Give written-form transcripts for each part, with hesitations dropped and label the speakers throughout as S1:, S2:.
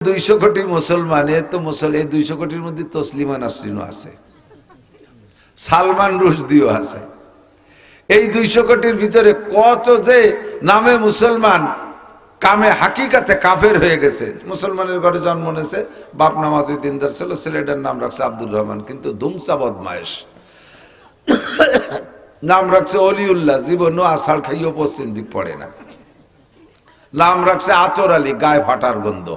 S1: 200 কোটি মুসলমান, এই 200 কোটির মধ্যে তসলিমা নাসরিনও আছে, সালমান রুশদিও আছে। এই 200 কোটির ভিতরে কত যে নামে মুসলমান কামে হাকিকাতে কাফের হয়ে গেছে। মুসলমানের ঘরে জন্ম নিয়েছে, বাপ নামাজি দিনদার ছিল, ছেলেটার নাম রাখছে আব্দুর রহমান, কিন্তু ধুমসা বদমায়েশ। নাম রাখছে অলিউল্লাহ, জীবনও আষাঢ় খাইও পশ্চিম দিক পড়ে না। নাম রাখছে আতর আলী, গায়ে ফাটার গন্ধ।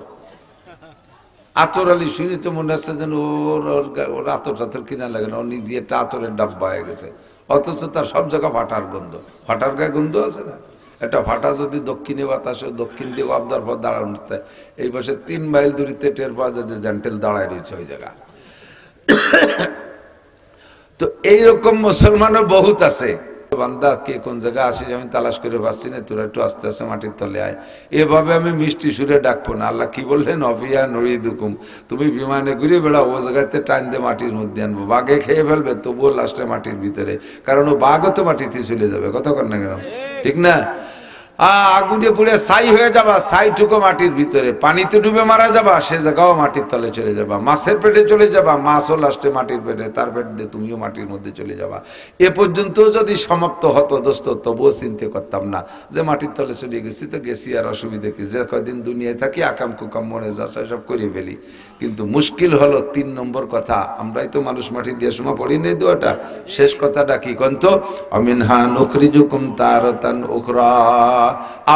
S1: আতর আলী শুনি তো মনে হচ্ছে যেন ওর আতর টাতর কিনা লাগে না, ও নিজে একটা আতরের ডাব্বা হয়ে গেছে, অথচ তার সব জায়গা ফাটার গন্ধ। ফাটার গায়ে গন্ধ আছে না, একটা ফাটা যদি দক্ষিণে বাতাসে দক্ষিণ দিকে আবদার পর দাঁড়ানো, এই পাশে 3 মাইল দূরিতে টের পাওয়া যায় যে জেন্টেল দাঁড়ায় রয়েছে ওই জায়গা। তো এইরকম মুসলমানও বহুত আছে। বান্দা কে কোন জায়গায় আসিস আমি তালাশ করে পাচ্ছি না, তোরা একটু আস্তে আস্তে মাটির তলে আয়। এভাবে আমি মিষ্টি সুরে ডাকবো না। আল্লাহ কি বললেন, অফিয়া নড়িদুকুম, তুমি বিমানে ঘুরে বেড়াও, ও জায়গাতে টাইম দিয়ে মাটির মধ্যে আনবো। বাঘে খেয়ে ফেলবে, তবুও লাস্টে মাটির ভিতরে, কারণ ও বাঘও তো মাটিতে চলে যাবে। কথা কর না কেন, ঠিক না? আগুনে পুড়ে ছাই হয়ে যাবা, ছাইটুকু মাটির ভিতরে। পানিতে ডুবে মারা যাবা, সে জায়গাও মাটির তলে চলে যাবা। মাছের পেটে চলে যাবা, মাছও লাস্টে মাটির পেটে, তার পেট দিয়ে তুমিও মাটির মধ্যে চলে যাবা। এ পর্যন্ত যদি সমাপ্ত হতো দোস্ত, তবুও চিন্তা করতাম না যে মাটির তলে চলে গেছি তো গেছি, আর অসুবিধা কি, যে কয়দিন দুনিয়ায় থাকি আকাম কুকাম মনে যাচ্ছে সব করে ফেলি। কিন্তু মুশকিল হলো 3 নম্বর কথা, আমরাই তো মানুষ মাটি দিয়ে সময় পড়ি নেই দোয়াটা। শেষ কথাটা কি কন্ত, অমিনহা নুখরিজুকুম তারাতান উখরা,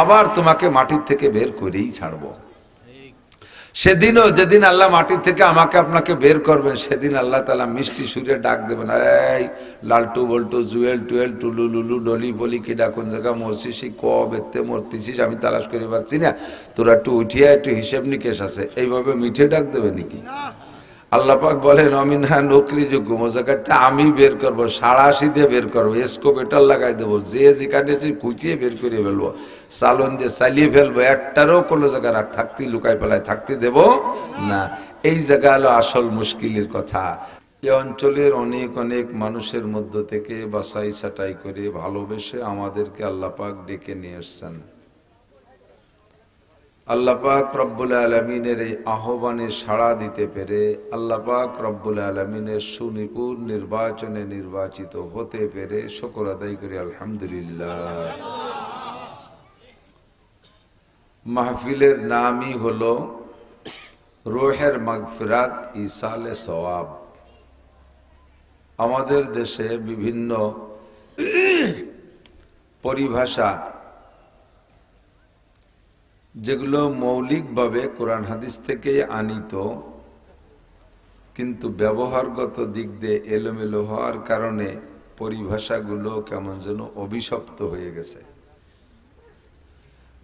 S1: আবার তোমাকে মাটির থেকে বের করেই ছাড়বো। সেদিনও যেদিন আল্লাহ মাটির থেকে আমাকে আপনাকে বের করবেন, সেদিন আল্লাহ তাআলা মিষ্টি সুরে ডাক দেবেন, এই লালটু বল্টু জুয়েল টুয়েল টুলু লুলু ডলি বলি কিডা কোন জায়গা মরছিস, কবে মরতেছিস আমি তালাশ করে পাচ্ছি না, তোরা একটু উঠিয়া একটু হিসেব নিকেশ আছে। এইভাবে মিঠে ডাক দেবে নাকি? আল্লাহ পাক বলেন অমিনহা নুখরিজুকুম, ও জায়গাতে আমি বের করবো, সাড়াশি দিয়ে বের করবো, এসকোপেটার লাগাই দেবো, যে যেখানে কুচিয়ে বের করে ফেলবো, চালন দিয়ে চালিয়ে ফেলবো, একটারও কোনো জায়গা থাকতে লুকাই ফেলায় থাকতে দেব না। এই জায়গা হলো আসল মুশকিলের কথা। এই অঞ্চলের অনেক অনেক মানুষের মধ্য থেকে বাছাই ছাঁটাই করে ভালোবেসে আমাদেরকে আল্লাহ পাক ডেকে নিয়ে এসছেন। আল্লাহ পাক রব্বুল আলামিনের এই আহ্বানে সাড়া দিতে পেরে, আল্লাহ পাক রব্বুল আলামিনের সুনিপুণ নির্বাচনে নির্বাচিত হতে পেরে শুকর আদায় করি আলহামদুলিল্লাহ। মাহফিলের নামই হলো রূহের মাগফিরাত ইসালে সওয়াব। আমাদের দেশে বিভিন্ন পরিভাষা যেগুলো মৌলিকভাবে কোরআন হাদিস থেকে আনিত, কিন্তু ব্যবহারগত দিক দিয়ে এলোমেলো হওয়ার কারণে পরিভাষাগুলো কেমন যেন অভিশপ্ত হয়ে গেছে।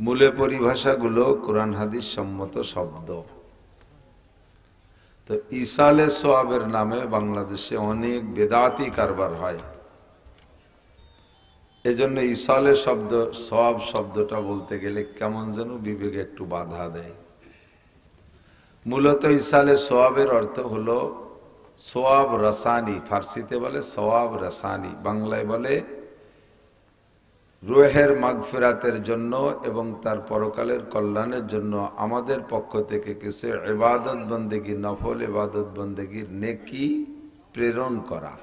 S1: মূলে পরিভাষাগুলো কোরআন হাদিস সম্মত শব্দ। তো ইসালে সোয়াবের নামে বাংলাদেশে অনেক বেদাতি কারবার হয়। এজন্য ইসালে শব্দ, সওয়াব শব্দটা বলতে গেলে কেমন যেন বিবেকে একটু বাধা দেয়। মূলত ইসালে সোয়াবের অর্থ হলো সোয়াব রাসানি, ফার্সিতে বলে সোয়াব রাসানি, বাংলায় বলে রূহের মাগফিরাতের জন্য এবং তার পরকালের কল্যাণের জন্য আমাদের পক্ষ থেকে কিছু ইবাদত বন্দেগী, নফল ইবাদত বন্দেগীর নেকি প্রেরণ করা।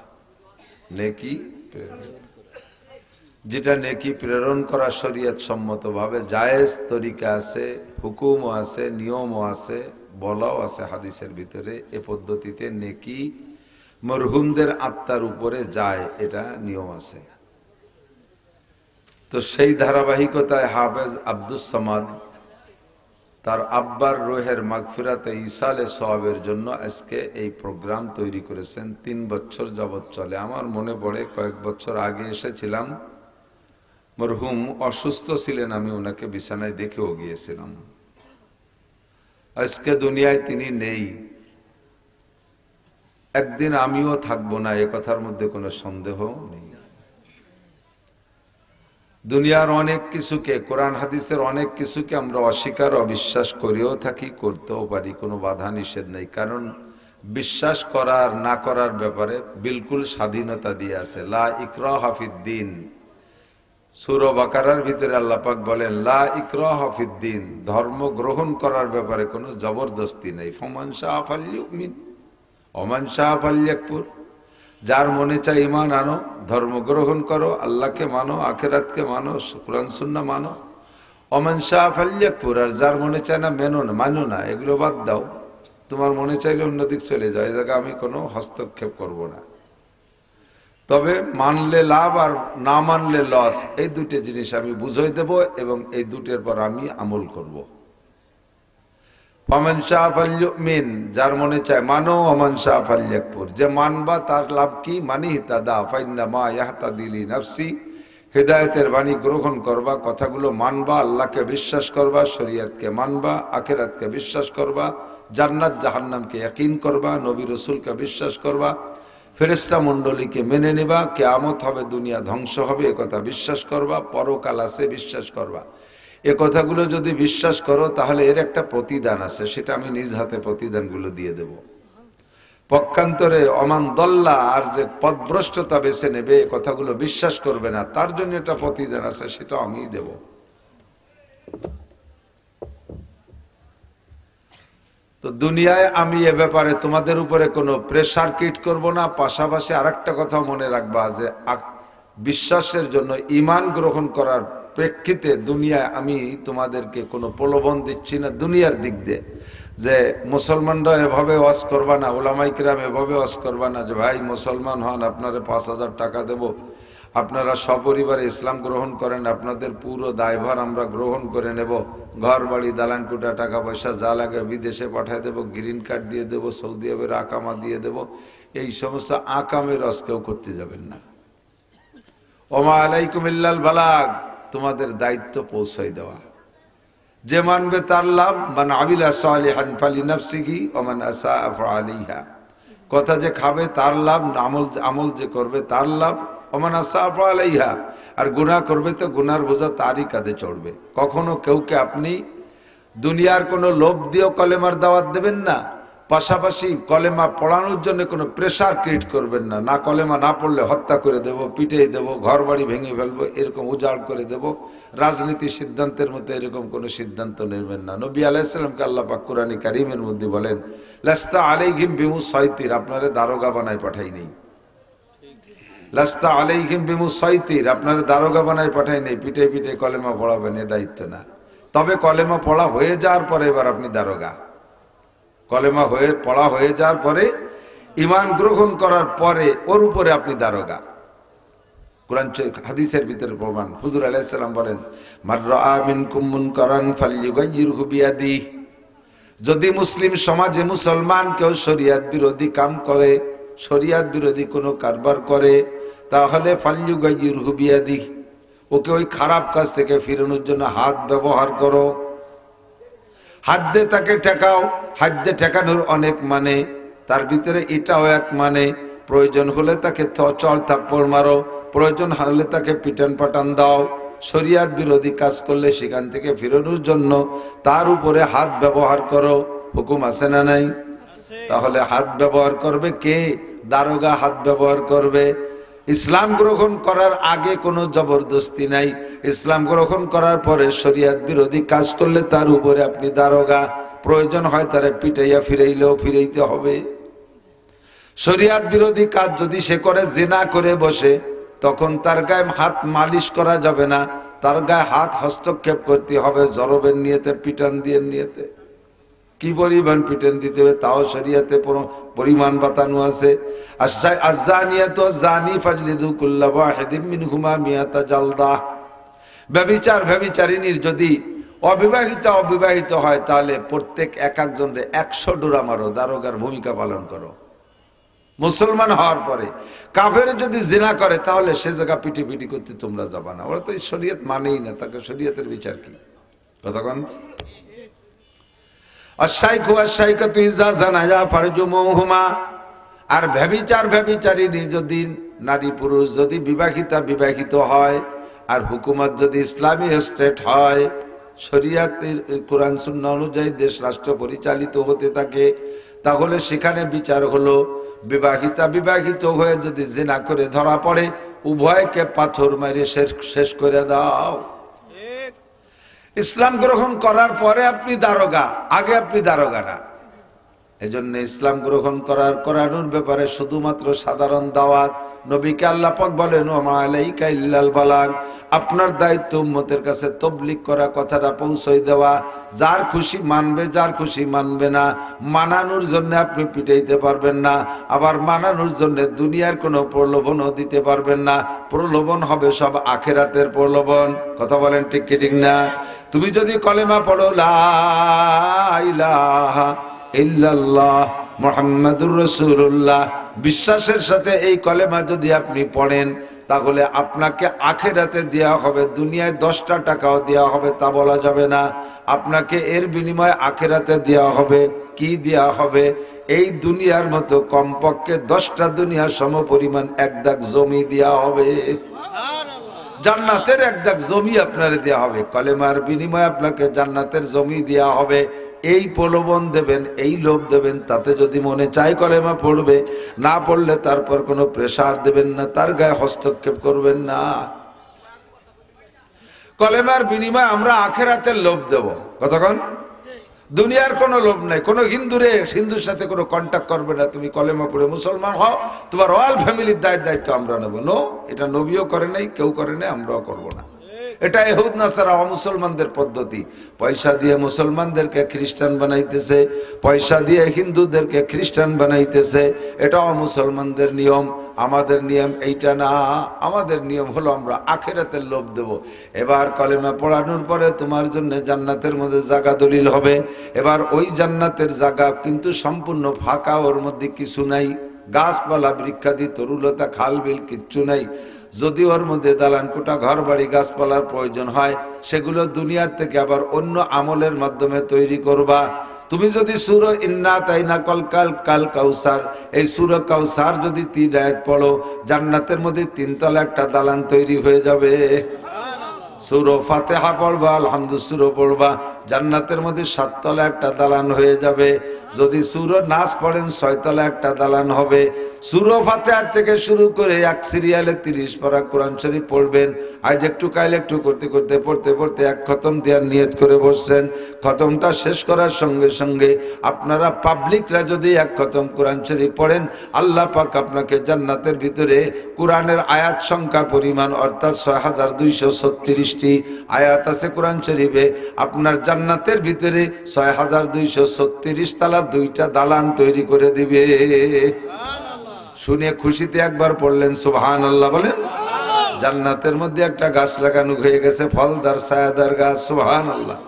S1: নেকি প্রেরণ, যেটা নেকি প্রেরণ করা শরীয়ত সম্মত ভাবে জায়েজ তরিকা আছে, হুকুমও আছে, নিয়মও আছে, বলাও আছে হাদিসের ভিতরে। এ পদ্ধতিতে নেকি মরহুমদের আত্মার উপরে যায়, এটা নিয়ম আছে। তো সেই ধারাবাহিকতায় হাফেজ আব্দুস সামাদ তার আব্বার রূহের মাগফিরাতে ইসালে সওয়াবের জন্য আজকে এই প্রোগ্রাম তৈরি করেছেন। 3 বছর যাবৎ চলে। আমার মনে পড়ে কয়েক বছর আগে এসেছিলাম, মরহুম অসুস্থ ছিলেন, আমি ওনাকে বিছানায় দেখেও গিয়েছিলাম। আজকে দুনিয়ায় তিনি নেই, একদিন আমিও থাকবো না, এ কথার মধ্যে কোনো সন্দেহ নেই। দুনিয়ার অনেক কিছুকে, কোরআন হাদিসের অনেক কিছুকে আমরা অস্বীকার অবিশ্বাস করেও থাকি, করতেও পারি, কোনো বাধা নিষেধ নেই। কারণ বিশ্বাস করার না করার ব্যাপারে বিলকুল স্বাধীনতা দিয়ে আছে। লা ইকরাহা ফিদ্দিন, সূরা বাকারার ভিতরে আল্লাহ পাক বলেন লা ইকরাহা ফিদ্দিন, ধর্ম গ্রহণ করার ব্যাপারে কোনো জবরদস্তি নেই। ফামান শাআ ফালইউমিন ওয়া মান শাআ ফালইয়াকফুর, যার মনে চায় ঈমান আনো, ধর্ম গ্রহণ করো, আল্লাহকে মানো, আখিরাতকে মানো, কুরআন সুন্নাহ মানো। ওয়া মান শাআ ফালইয়াকফুর, আর যার মনে চায় না মানো না, এগুলো বাদ দাও। তোমার মনে চাইলে অন্যদিক চলে যায়, এই জায়গায় আমি কোনো হস্তক্ষেপ করব না। তবে মানলে লাভ আর না মানলে লস, এই দুটো জিনিস আমি বুঝাই দেব এবং এই দুটোর পর আমি আমল করব। ফামান শাআ ফালইউমিন, যার মনে চায় মানো, ওয়া মান শাআ ফালইয়াকফুর, যে মানবা তার লাভ কি? মানি ইহতাদা ফাইন্নামা ইয়াহতাদি লিনাফসি, হেদায়েতের বাণী গ্রহণ করবা, কথাগুলো মানবা, আল্লাহকে বিশ্বাস করবা, শরীয়তকে মানবা, আখিরাতকে বিশ্বাস করবা, জান্নাত জাহান্নামকে ইয়াকিন করবা, নবী রাসূলকে বিশ্বাস করবা, ফেরেশতা মণ্ডলীকে মেনে নেবা, কিয়ামত হবে, দুনিয়া ধ্বংস হবে, এ কথা বিশ্বাস করবা, পরকাল আছে বিশ্বাস করবা। এ কথাগুলো যদি বিশ্বাস করো তাহলে এর একটা প্রতিদান আছে, সেটা আমি নিজ হাতে প্রতিদানগুলো দিয়ে দেব। পক্ষান্তরে অমান দল্লা, আর যে পথভ্রষ্টতা বেছে নেবে, এ কথাগুলো বিশ্বাস করবে না, তার জন্য একটা প্রতিদান আছে, সেটা আমিই দেব। তো দুনিয়ায় আমি এ ব্যাপারে তোমাদের উপরে কোনো প্রেসার ক্রিয়েট করব না। পাশাপাশি আরেকটা কথা মনে রাখবা যে বিশ্বাসের জন্য, ঈমান গ্রহণ করার প্রেক্ষিতে দুনিয়ায় আমি তোমাদেরকে কোনো প্রলোভন দিচ্ছি না দুনিয়ার দিক দিয়ে, যে মুসলমানরা এভাবে ওয়াজ করবা না, ওলামাই কিরাম এভাবে ওয়াজ করবা না যে ভাই মুসলমান হন, আপনারা 5,000 টাকা দেব, আপনারা সপরিবারে ইসলাম গ্রহণ করেন, আপনাদের পুরো দায়ভার আমরা গ্রহণ করে নেব, ঘর বাড়ি দালান কোটা টাকা পয়সা যা লাগে বিদেশে পাঠিয়ে দেব, গ্রিন কার্ড দিয়ে দেব, সৌদি আরবের আকামা দিয়ে দেব। এই সমস্ত আকামের রস কেউ করতে যাবেন না। ওমা আলাইকুম ইল্লাল বালাগ, তোমাদের দায়িত্ব পৌঁছাই দেওয়া। যে মানবে তার লাভ, মান আমিলা সালিহান ফালিনাফসিহি ওয়া মান আসাআ ফাআলাইহা, কথা যে খাবে তার লাভ, আমল যে করবে তার লাভ, ওয়া মান আসাআ ফাআলাইহা, আর গুনাহ করবে তো গুনার বোঝা তারই কাঁধে চড়বে। কখনো কেউকে আপনি দুনিয়ার কোনো লোভ দিয়েও কলেমার দাওয়াত দেবেন না, পাশাপাশি কলেমা পড়ানোর জন্য কোনো প্রেসার ক্রিয়েট করবেন না। না, কলেমা না পড়লে হত্যা করে দেব, পিটিয়ে দেব, ঘর বাড়ি ভেঙে ফেলবো, এরকম উজাড় করে দেব, রাজনীতি সিদ্ধান্তের মতো এরকম কোনো সিদ্ধান্ত নেবেন না। নবী আলাইহিস সালামকে আল্লাহ পাক কুরআনে কারীমের মধ্যে বলেন লাস্তা আলাইহিম বিমুসাইতির, আপনারে দারোগা বানায় পাঠাই নেই। লাস্তা আলাইহিম বিমুসাইতির, আপনারে দারোগা বানায় পাঠাই নেই, পিঠে পিঠে কলেমা পড়াবেন, এ দায়িত্ব না। তবে কলেমা পড়া হয়ে যাওয়ার পরে এবার আপনি দারোগা। কলেমা পড়া হয়ে যাওয়ার পরে, ঈমান গ্রহণ করার পরে ওর উপরে আপনি দারোগা। কুরআন হাদিসের ভিতরে প্রমাণ, হুজুর আলাইহিস সালাম বলেন মান রাআ মিনকুম মুনকারান ফালইয়ুগাইয়িরহু বিয়াদিহি, যদি মুসলিম সমাজে মুসলমান কেউ শরিয়ত বিরোধী কাম করে, শরিয়ত বিরোধী কোনো কারবার করে, তাহলে ফালইয়ুগাইয়িরহু বিয়াদিহি, ওকে ওই খারাপ কাজ থেকে ফিরানোর জন্য হাত ব্যবহার করো। হাত দিয়ে তাকে ঠেকাও। হাত দিয়ে ঠেকানোর অনেক মানে, তার ভিতরে এটাও এক মানে, প্রয়োজন হলে তাকে চড় থাপ্পড় মারো, প্রয়োজন হলে তাকে পিটান পাটান দাও। শরিয়ত বিরোধী কাজ করলে সেখান থেকে ফিরানোর জন্য তার উপরে হাত ব্যবহার করো। হুকুম আছে না নাই? তাহলে হাত ব্যবহার করবে কে? দারোগা হাত ব্যবহার করবে। ইসলাম গ্রহণ করার আগে কোনো জবরদস্তি নাই, ইসলাম গ্রহণ করার পরে শরিয়ত বিরোধী কাজ করলে তার উপরে আপনি দারোগা। প্রয়োজন হয় তারে পিটাইয়া ফিরাইলেও ফিরাইতে হবে। শরিয়ত বিরোধী কাজ যদি সে করে, জিনা করে বসে, তখন তার গায়ে হাত মালিশ করা যাবে না, তার গায়ে হাত হস্তক্ষেপ করতে হবে জরবের নিয়তে, পিটান দিয়ে নিয়তে। কি পরিমাণ পিটান দিতে হবে তাও শরিয়তে পরিমাণ বাতানো আছে। আয-যানিয়াতু ওয়াজ-যানি ফাজলিদু কুল্লা ওয়াহিদিম মিনহুমা মিয়াতা জালদা, ব্যভিচারিণীর যদি অবিবাহিত হয় তাহলে প্রত্যেক একজনের 100 ডোরা মারো। দারোগার ভূমিকা পালন করো। মুসলমান হওয়ার পরে কাফের যদি জিনা করে তাহলে সে জায়গা পিটি করতে তোমরা যাবা না। ওরা তো এই শরীয়ত মানেই না, তাকে শরীয়তের বিচার কি? কতক্ষণ আর ব্যভিচারিণী যদি নারী পুরুষ যদি বিবাহিত হয়, আর হুকুমত যদি ইসলামী স্টেট হয়, শরিয়াতের কোরআন সুন্নাহ অনুযায়ী দেশ রাষ্ট্র পরিচালিত হতে থাকে, তাহলে সেখানে বিচার হলো বিবাহিত হয়ে যদি জিনা করে ধরা পড়ে উভয়কে পাথর মারি শেষ করে দাও। ইসলাম গ্রহণ করার পরে আপনি দারোগা, আগে আপনি দারোগা না। এজন্য ইসলাম গ্রহণ করানোর ব্যাপারে শুধুমাত্র সাধারণ দাওয়াত। নবীকে আল্লাহ পাক বলেন ওমা আলাইকা ইল্লাল বালাগ, আপনার দায়িত্ব উম্মতের কাছে তাবলীগ করা, কথাটা পৌঁছে দেওয়া। যার খুশি মানবে, যার খুশি মানবে না। মানানোর জন্য আপনি পিটাইতে পারবেন না, আবার মানানোর জন্য দুনিয়ার কোনো প্রলোভনও দিতে পারবেন না। প্রলোভন হবে সব আখিরাতের প্রলোভন। কথা বলেন ঠিক কি ঠিক না? তুমি যদি কলেমা পড়ো লা ইলাহা ইল্লাল্লাহ মুহাম্মাদুর রাসূলুল্লাহ, বিশ্বাসের সাথে এই কলেমা যদি আপনি পড়েন, তাহলে আপনাকে আখিরাতে দেয়া হবে, দুনিয়ায় 10টা টাকাও দেয়া হবে তা বলা যাবে না। আপনাকে এর বিনিময়ে আখিরাতে দেয়া হবে। কি দেয়া হবে? এই দুনিয়ার মতো কমপক্ষে 10টা দুনিয়ার সমপরিমাণ এক দাগ জমি দেয়া হবে। জান্নাতের এক দাগ জমি আপনারে দেয়া হবে। কলেমার বিনিময়ে আপনাকে জান্নাতের জমি দেয়া হবে। এই প্রলোভন দেবেন, এই লোভ দেবেন, তাতে যদি মনে চায় কলেমা পড়বে, না পড়লে তারপর কোনো প্রেসার দেবেন না, তার গায়ে হস্তক্ষেপ করবেন না। কলেমার বিনিময়ে আমরা আখিরাতের লোভ দেব। কতক্ষণ? দুনিয়ার কোনো লোভ নাই। কোনো হিন্দুর সাথে কোনো কন্ট্যাক্ট করবে না। তুমি কলেমা পড়ে মুসলমান হও, তোমার রয়্যাল ফ্যামিলির দায়িত্ব আমরা নেব। নো, এটা নবীও করে নাই, কেউ করে নাই, আমরাও করবো না। এটা ইহুদ নাসারা মুসলমানদের পদ্ধতি। পয়সা দিয়ে মুসলমানদেরকে খ্রিস্টান বানাইতেছে, পয়সা দিয়ে হিন্দুদেরকে খ্রিস্টান বানাইতেছে। এটা মুসলমানদের নিয়ম। আমাদের নিয়ম এইটা না। আমাদের নিয়ম হলো আমরা আখিরাতের লোভ দেব। এবার কলেমা পড়ানোর পরে তোমার জন্য জান্নাতের মধ্যে জায়গা দলিল হবে। এবার ওই জান্নাতের জায়গা কিন্তু সম্পূর্ণ ফাঁকা, ওর মধ্যে কিছু নাই, গাছপালা বৃক্ষাদি তরুলতা খাল বিল কিচ্ছু নাই। যদি ওর মধ্যে দালান কোটা ঘর বাড়ি গাছপালার প্রয়োজন হয়, সেগুলো দুনিয়ার থেকে আবার অন্য আমলের মাধ্যমে তৈরি করবা। তুমি যদি সূরা ইন্না তাইনা কাল কাউসার, এই সূরা কাউসার যদি 3 আয়াত পড়ো, জান্নাতের মধ্যে 3 তলা একটা দালান তৈরি হয়ে যাবে। সূরা ফাতিহা পড়বা, আলহামদুলিল্লাহ পড়বা, জান্নাতের মধ্যে 7 তলা একটা দালান হয়ে যাবে। যদি সূরা নাস পড়েন 6 তলা একটা দালান হবে। সূরা ফাতিহা থেকে শুরু করে এক সিরিয়ালে 30 পারা কোরআন শরীফ পড়বেন। আজ একটু কাল একটু করতে করতে পড়তে এক খতম দেওয়ার নিয়ত করে বসছেন। খতমটা শেষ করার সঙ্গে সঙ্গে আপনারা পাবলিকরা যদি এক খতম কোরআন শরীফ পড়েন, আল্লাহ পাক আপনাকে জান্নাতের ভিতরে কোরআনের আয়াত সংখ্যা পরিমাণ অর্থাৎ 6236টি আয়াত আছে কোরআন শরীফে। আপনার জান্নাতের ভিতরে 6236 তালা 2টা দালান তৈরি করে দিবে। শুনে খুশিতে একবার পড়লেন সুবহানাল্লাহ বলেন। জান্নাতের মধ্যে একটা গাছ লাগানো হয়ে গেছে, ফলদার ছায়াদার গাছ। সুবহানাল্লাহ।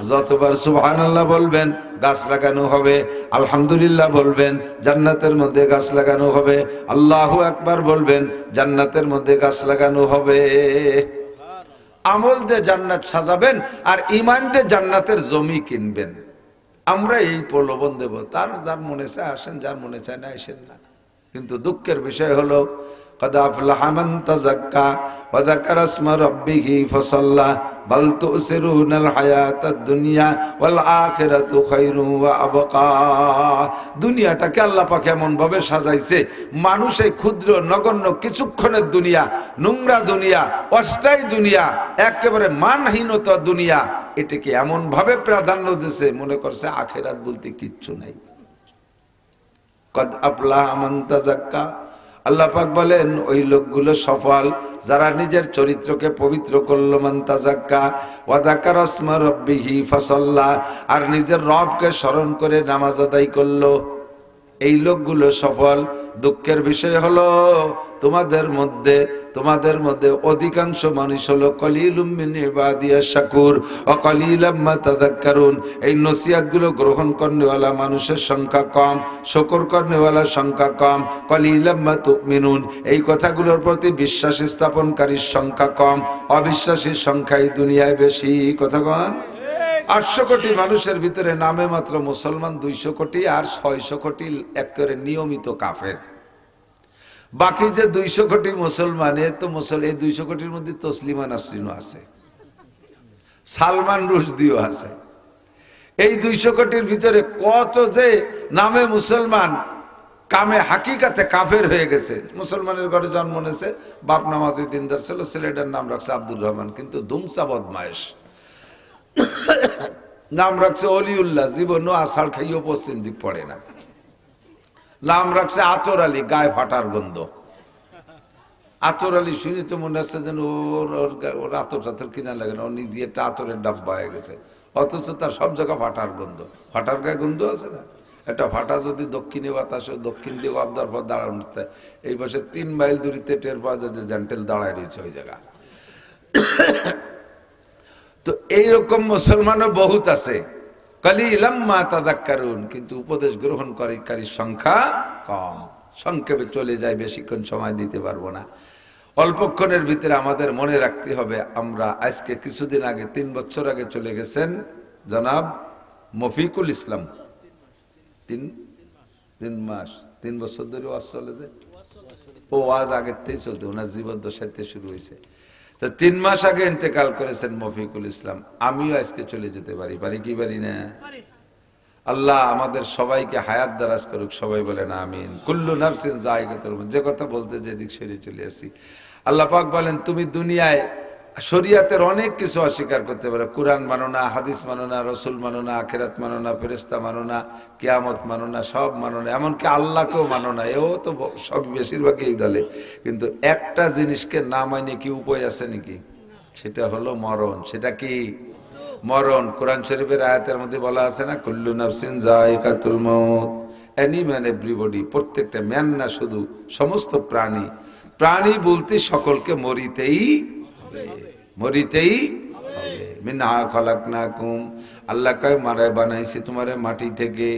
S1: যতবার সুবহানাল্লাহ বলবেন গাছ লাগানো হবে, আলহামদুলিল্লাহ বলবেন জান্নাতের মধ্যে গাছ লাগানো হবে, আল্লাহু আকবার বলবেন জান্নাতের মধ্যে গাছ লাগানো হবে। আমল দিয়ে জান্নাত সাজাবেন আর ঈমান দিয়ে জান্নাতের জমি কিনবেন। আমরা এই প্রলোভন দেব। যার মনে চায় আসেন, যার মনে চায় না আসেন না। কিন্তু দুঃখের বিষয় হলো قد أفلح من تزكى وذكر اسم ربه فصلى بل تؤثرون الحياة الدنيا والآخرة خير وأبقى। দুনিয়াটাকে আল্লাহ পাক এমন ভাবে সাজাইছে, মানুষ এই ক্ষুদ্র নগণ্য কিছুক্ষণের দুনিয়া, নোংরা দুনিয়া, অস্থায়ী দুনিয়া, একেবারে মানহীনতা দুনিয়া, এটাকে এমন ভাবে প্রাধান্য দিয়েছে, মনে করছে আখিরাত বলতে কিচ্ছু নাই। কদ আফলাহ মান তাযাক্কা, আল্লাহ পাক বলেন ওই লোকগুলো সফল যারা নিজের চরিত্রকে পবিত্র করলো। মান তাযাক্কা ওয়া যাকারা ইসমা রাব্বিহি ফাসাল্লা, আর নিজের রবকে স্মরণ করে নামাজ আদায় করলো, এই লোকগুলো সফল। দুঃখের বিষয় হলো তোমাদের মধ্যে অধিকাংশ মানুষ হলো কলিলুম মিন ইবাদিয়াশ শাকুর ওয়া কলিলাম মা তাযাক্কারুন। এই নসিহতগুলো গ্রহণ করনেওয়ালা মানুষের সংখ্যা কম, শুকর করনেওয়ালা সংখ্যা কম। কলিলাম মা তুমিনুন, এই কথাগুলোর প্রতি বিশ্বাস স্থাপনকারীর সংখ্যা কম, অবিশ্বাসীর সংখ্যাই দুনিয়ায় বেশি। কথা কন। 800 কোটি মানুষের ভিতরে নামে মাত্র মুসলমান 200 কোটি, আর 600 কোটি একেবারে নিয়মিত কাফের। বাকি যে 200 কোটি মুসলমান, এই 200 কোটির মধ্যে তসলিমা নাসরিনও আছে, সালমান রুশদিও আছে। এই 200 কোটির ভিতরে কত যে নামে মুসলমান, কামে হাকিকাতে কাফের হয়ে গেছে। মুসলমানের ঘরে জন্ম নিয়েছে, বাপ নামাজি দিনদার ছিল, ছেলেটার নাম রাখছে আব্দুর রহমান, কিন্তু ধুমসা বদমায়েশ। নাম রাখছে অলিউল্লাহ, জীবনও আষাঢ় খাইও পশ্চিম দিক পড়ে না। নাম রাখছে আতর আলী, গায়ে ফাটার গন্ধ। আতর আলী শুনি তো মনে হচ্ছে যেন ওর আতর টাতর কিনা লাগে না, ও নিজে একটা আতরের ডাব্বা হয়ে গেছে, অথচ তার সব জায়গা ফাটার গন্ধ। ফাটার গায়ে গন্ধ আছে না? একটা ফাটা যদি দক্ষিণে বাতাসে দক্ষিণ দিকে আবদার পর দাঁড়ানো, এই পাশে 3 মাইল দূরিতে টের পাওয়া যায় যে জেন্টেল দাঁড়ায় রয়েছে ওই জায়গা। তো এইরকম মুসলমানও বহুত আছে, কালিলাম মা তাযাক্কারুন, কিন্তু উপদেশ গ্রহণকারীর সংখ্যা কম। সংক্ষেপে চলে যায়, বেশিক্ষণ সময় দিতে পারবো না। অল্পক্ষণের ভিতরে আমাদের মনে রাখতে হবে, আমরা আজকে কিছুদিন আগে 3 বছর আগে চলে গেছেন জনাব মফিকুল ইসলাম। 3 মাস 3 বছর ধরে ওয়াজ চলে যায়। ও ওয়াজ আগের থেকে চলতে, ওনার জীবদ্দশাতে শুরু হয়েছে। তো 3 মাস আগে ইন্তেকাল করেছেন মফিকুল ইসলাম। আমিও আজকে চলে যেতে পারি, পারি কি পারি না? আল্লাহ আমাদের সবাইকে হায়াত দারাজ করুক, সবাই বলেন আমিন। কুল্লু নাফসিন যায়কাতুল মউত। যে কথা বলতে যেদিক সরে চলে আসছি, আল্লাহ পাক বলেন তুমি দুনিয়ায় শরীয়তের অনেক কিছু অস্বীকার করতে পারো, কোরআন মানো না, হাদিস মানো না, রসুল মানো না, আখিরাত মানো না, ফেরেশতা মানো না, কিয়ামত মানো না, সব মানো না, এমনকি আল্লাহকেও মানো না। এও তো সব বেশিরভাগই এই দলে। কিন্তু একটা জিনিসকে না মানে কি উপায় আছে নাকি? সেটা হলো মরণ। সেটা কি? মরণ। কোরআন শরীফের আয়াতের মধ্যে বলা আছে না, কুল্লু নাফসিন যায়কাতুল মউত, এনি ম্যান এভরিবডি, প্রত্যেকটা ম্যান না শুধু, সমস্ত প্রাণী। প্রাণী বলতে সকলকে মরিতেই মরিতেই হবে। মিনহা খলাকনাকুম, আল্লাহ কয় মারে বানাইছি তোমারে মাটি থেকে,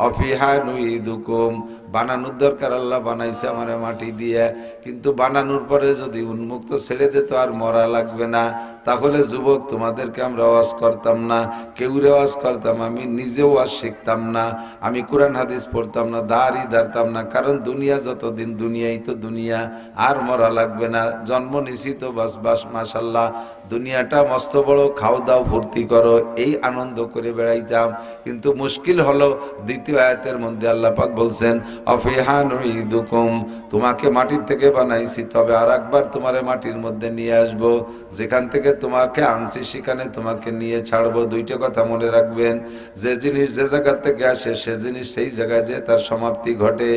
S1: অফিহা নুইদুকুম, বানানোর দরকার, আল্লাহ বানাইছে আমারে মাটি দিয়ে, কিন্তু বানানোর পরে যদি উন্মুক্ত ছেড়ে দিত আর মরা লাগবে না, তাহলে যুবক তোমাদেরকে আমরা ওয়াজ করতাম না, কেউ ওয়াজ করতাম, আমি নিজেও ওয়াজ শিখতাম না, আমি কোরআন হাদিস পড়তাম না, দাড়ি ধরতাম না, কারণ দুনিয়া যতদিন দুনিয়াই তো দুনিয়া, আর মরা লাগবে না, জন্ম নিছি তো বাস বাস মাশাল্লাহ, দুনিয়াটা মস্ত বড়, খাও দাও ফুর্তি করো, এই আনন্দ করে বেড়াইতাম। কিন্তু মুশকিল হলো দ্বিতীয় আয়াতের মধ্যে আল্লাহ পাক বলছেন অফিহা নুইদুকুম, তোমাকে মাটির থেকে বানাইছি, তবে আর একবার তোমারে মাটির মধ্যে নিয়ে আসবো, যেখান থেকে তোমাকে আনছি সেখানে তোমাকে নিয়ে ছাড়বো। দুইটা কথা মনে রাখবেন, যে জিনিস যে জায়গা থেকে আসে সে জিনিস সেই জায়গায় যে তার সমাপ্তি ঘটে।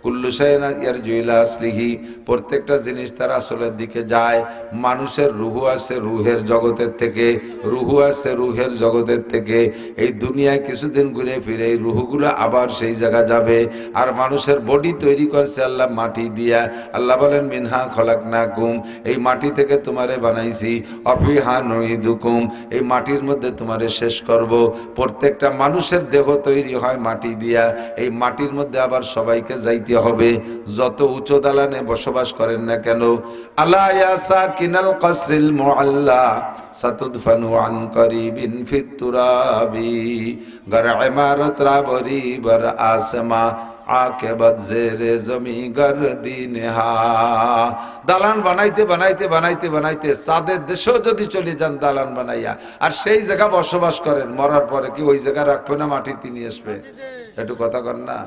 S1: কুল্লু শাইইন ইয়ারজু ইলা আসলিহি, প্রত্যেকটা জিনিস তার আসলের দিকে যায়। মানুষের রুহু আসে রুহের জগতের থেকে, রুহু আসে রুহের জগতের থেকে। এই দুনিয়ায় কিছুদিন ঘুরে ফিরে এই রুহুগুলো আবার সেই জায়গা যাবে। আর মানুষের বডি তৈরি করছে আল্লাহ মাটি দিয়া। আল্লাহ বলেন মিনহা খলাকনাকুম, এই মাটি থেকে তোমারে বানাইছি, অফিহা নুইদুকুম, এই মাটির মধ্যে তোমারে শেষ করব। প্রত্যেকটা মানুষের দেহ তৈরি হয় মাটি দিয়া, এই মাটির মধ্যে আবার সবাইকে যাইতে হবে, যত উঁচু দালানে বসবাস করেন না কেন। আলা ইয়া সাকিনাল কসরিল মুআল্লা সাতুদফানু আন করিবিন ফিত তুরাবি, গর ইমারত রাবরি বর আসমা আকেবাত জেরে জমি গর্দিনহা। দালান বানাইতে বানাইতে বানাইতে বানাইতে চাঁদের দেশেও যদি চলে যান দালান বানাইয়া, আর সেই জায়গা বসবাস করেন, মরার পরে কি ওই জায়গা রাখবে না মাটিতে নিয়ে আসবে? একটু কথা কর না,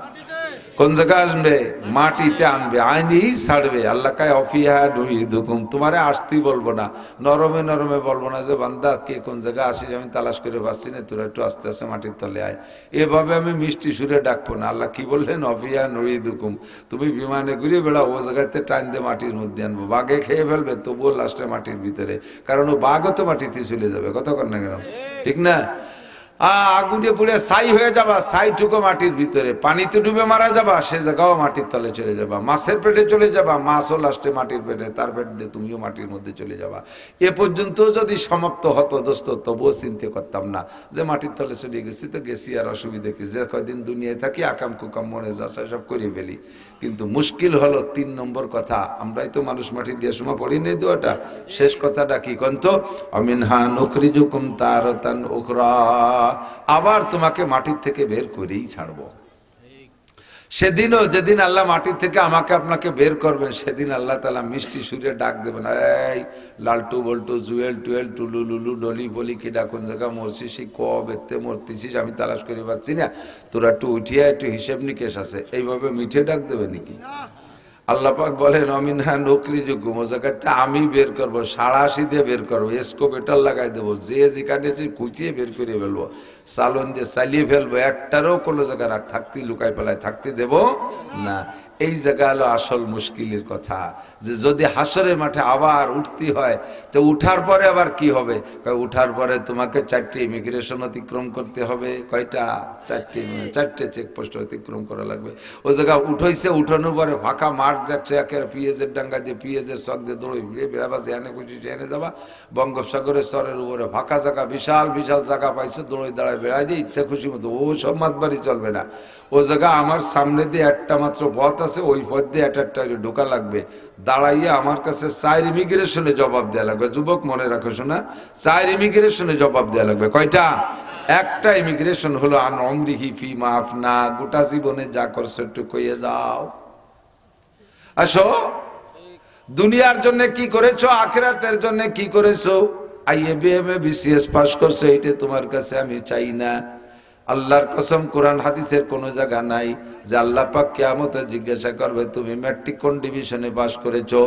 S1: কোন জায়গা আসবে? মাটিতে আনবে, আইনেই ছাড়বে। আল্লাহ কায় অফিহা নুইদুকুম, তোমারে আসতেই বলবো না, নরমে নরমে বলবো না যে বান্দা কে কোন জায়গা আসিস আমি তালাশ করে পাচ্ছি না, তোরা একটু আস্তে আস্তে মাটির তলে আয়। এভাবে আমি মিষ্টি সুরে ডাকবো না। আল্লাহ কি বললেন? অফিহা নুইদুকুম, তুমি বিমানে ঘুরে বেড়াও, ও জায়গাতে টাইম দিয়ে মাটির মধ্যে আনবো। বাঘে খেয়ে ফেলবে, তবুও লাস্টে মাটির ভিতরে, কারণ ও বাঘও তো মাটিতে চলে যাবে। কথা কর না কেন? ঠিক না? আগুনে পুড়ে ছাই হয়ে যাবা, ছাইটুকু মাটির ভিতরে, পানিতে ডুবে মারা যাবা, সে জায়গাও মাটির তলে চলে যাবা। মাছের পেটে চলে যাবা, মাছও লাস্টে মাটির পেটে, তার পেট দিয়ে তুমিও মাটির মধ্যে চলে যাবা। এ পর্যন্ত যদি সমাপ্ত হতো দোস্ত, তবুও চিন্তা করতাম না যে মাটির তলে চলে গেছি তো গেছি, আর অসুবিধা কি, যে কয়দিন দুনিয়ায় থাকি আকাম কুকাম মনে যাচ্ছে সব করে ফেলি। কিন্তু মুশকিল হলো 3 নম্বর কথা, আমরাই তো মানুষ মাটি দিয়ে সময় পড়ি নেই দোয়াটা। শেষ কথাটা কি কন্ত? অমিনহা নুখরিজুকুম তারাতান উখরা, আবার তোমাকে মাটির থেকে বের করেই ছাড়বো। সেদিনও যেদিন আল্লাহ মাটি থেকে আমাকে আপনাকে বের করবেন, সেদিন আল্লাহ তাআলা মিষ্টি সুরে ডাক দেবেন, এই লালটু বল্টু জুয়েল টুয়েল টুলু লুলু ডলি বলি কিডা কোন জায়গা মরছিস, সেই কবেতে মরতেছিস আমি তালাশ করে পাচ্ছি না, তোরা একটু উঠিয়া একটু হিসেব নিকেশ আছে। এইভাবে মিঠে ডাক দেবে নাকি? আল্লাহ পাক বলেন অমিনহা নকরি যোগ্য মোজাকাতে আমি বের করবো, ৮৭ দিয়ে বের করবো, এসকোপেটার লাগাই দেবো, যে যেখানে কুচিয়ে বের করে ফেলবো, সালন দিয়ে চালিয়ে ফেলবো, একটারও কোনো জায়গা থাকতে লুকাই পেলায় থাকতে দেব না। এই জায়গা হলো আসল মুশকিলের কথা, যে যদি হাসরের মাঠে আবার উঠতে হয় তো উঠার পরে আবার কি হবে? উঠার পরে তোমাকে 4টে ইমিগ্রেশন অতিক্রম করতে হবে। কয়টা? 4টে চেকপোস্ট অতিক্রম করা লাগবে। ও জায়গা উঠাইছে, উঠানোর পরে ফাঁকা মাঠ যাচ্ছে, একেবারে পিএজের ডাঙ্গা দিয়ে পিএজের চক দিয়ে দৌড়ে বেড়াবাসে এনে খুশি এনে যাবা, বঙ্গোপসাগরের স্তরের উপরে ফাঁকা জায়গা, বিশাল বিশাল জায়গা পাইছে, দৌড়ে দাঁড়ায় বেড়াই দিয়ে ইচ্ছা খুশি মতো। ও সব মাতবাড়ি চলবে না। ও জায়গা আমার সামনে দিয়ে একটা মাত্র পথ আছে, ওই পথ দিয়ে একটা ঢোকা লাগবে। দাঁড়াইয়া আমার কাছে 4 ইমিগ্রেশনে জবাব দেওয়া লাগবে। যুবক মনে রাখো শোনা, 4 ইমিগ্রেশনে জবাব দেওয়া লাগবে। কয়টা? একটা ইমিগ্রেশন হলো আন অমরিহি ফি মাফনা, গোটা জীবনে যা করছো একটু কইয়ে যাও। আসো, দুনিয়ার জন্য কি করেছো, আখিরাতের জন্য কি করেছো? আইএ বিএমএ বিসিএস পাস করছো, এইটা তোমার কাছে আমি চাই না। আল্লাহর কসম, কোরআন হাদিসের কোন জায়গা নাই যে আল্লাহ পাক কিয়ামতে জিজ্ঞাসা করবে তুমি ম্যাট্রিক কোন ডিভিশনে পাস করেছো,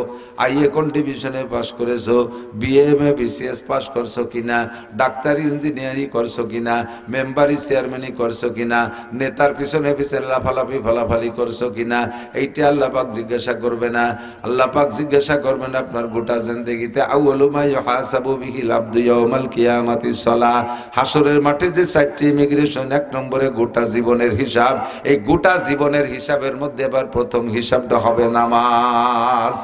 S1: আইএ কোন ডিভিশনে পাস করেছো, বিএমএ বিসিএস পাস করছো কিনা, ডাক্তারি ইঞ্জিনিয়ারিং করছো কিনা, মেম্বারি চেয়ারম্যানি করছো কিনা, নেতার পিছনে পিছনে লাফালাফি ফালাফালি করছো কিনা, এইটা আল্লাহ পাক জিজ্ঞাসা করবে না। আল্লাহ পাক জিজ্ঞাসা করবেন আপনার গোটা জিন্দেগিতে আউয়ালু মা ইউহাসাবু বিহিল আবদু ইয়াউমাল কিয়ামাতিস সালাহ, হাসরের মাঠে যে 4টি ইমিগ্রেশন, 1 নম্বরে গোটা জীবনের হিসাব। এই গোটা জীবনের হিসাবের মধ্যে এবার প্রথম হিসাবটা হবে নামাজ।